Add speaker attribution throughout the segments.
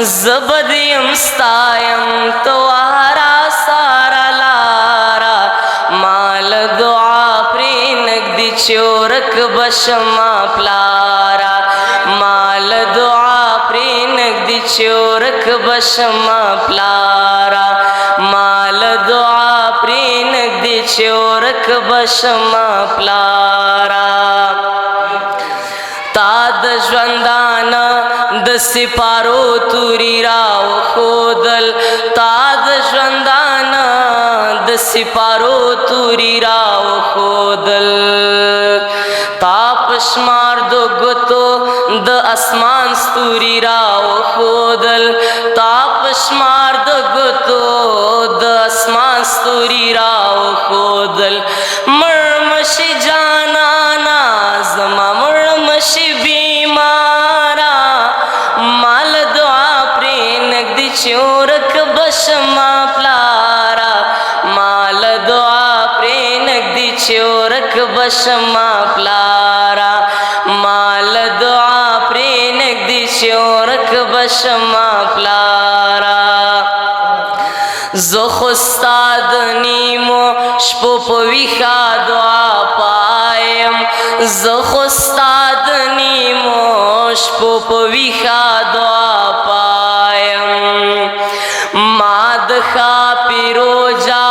Speaker 1: زبدیم ستایم تو آرا سارا لارا مال دعا پری نگدی چورک بشما پلارا مال دعا پری نگدی چورک بشما پلارا مال دعا پری نگدی چورک بشما پلارا تا د ژوندانه د سپارو توری راو خودل تا د ژوندانه د سپارو توری راو خودل تا پشمار دو گتو د اسمان ستوری راو خودل تا پشمار د گتو د اسمان ستوری راو خودل مرمشی جانانا زما مرمشی بیمارا مال دعا پری نگدی چورک بشما پلارا مال دعا پری نگدی چورک بشما پلارا مال دعا پری نگدی چورک بشما پلارا زو خستاد نیمو شپو پویخا دعا پایم زو خستاد نیمو شپو پویخا دعا پایم ماد خاپی روجا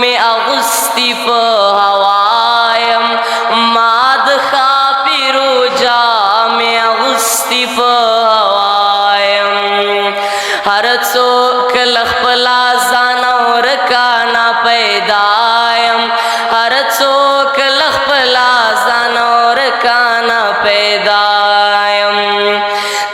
Speaker 1: میں اغسطی پا ہوایم ماد خاپی روجا میں اغسطی پا ہوایم ہر چوک لخپلا زانور کانا پیدایم ہر چوک لخپلا زانور کانا پیدایم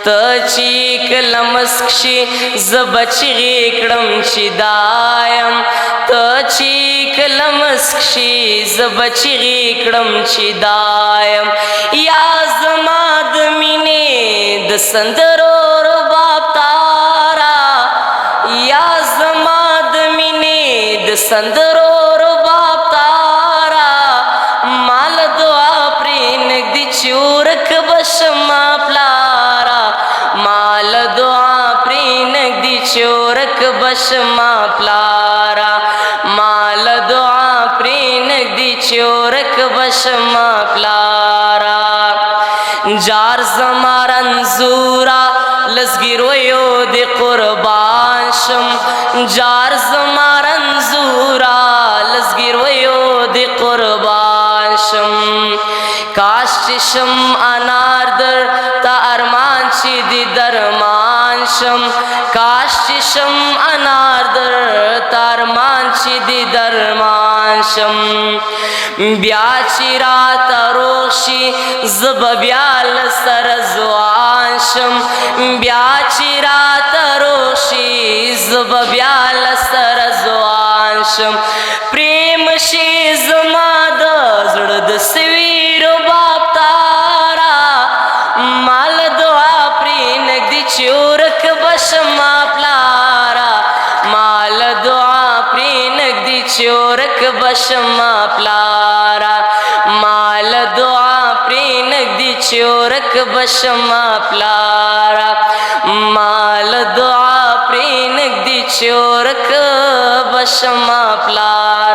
Speaker 1: تچیک لمسکشی زبچغی کڑم چی دایم تچیک لمسکشی زبچغی کڑم چی دایم یا زماد مینے دسندرو رباب تارا یا زماد مینے دسندرو رباب تارا مال دعا پری نگدی چورک بشما پلارا مال دعا پری نگدی چورک بشما پلارا مال دعا پری نگدی چورک بشما پلارا جار زمارن زورا لزگیرویو دی قربان شم جار زمارن زورا لزگیرویو دی قربان شم کاش چشم انار در تا ارمان چی دی درمان شم کاش چشم انار در تا ارمان چی دی درمان شم بیا چی رات روشی زب بیال سر زوان شم بیا چی رات روشی زب بیال سر زوان شم پریم شی زما د زړه د سویر باب تارا مال دعا پری نگدی چورک بشما پلارا مال دعا پری نگدی چورک بشما پلارا مال دعا پری نگدی چورک بشما پلارا مال دعا پری نگدی چورک بشما پلارا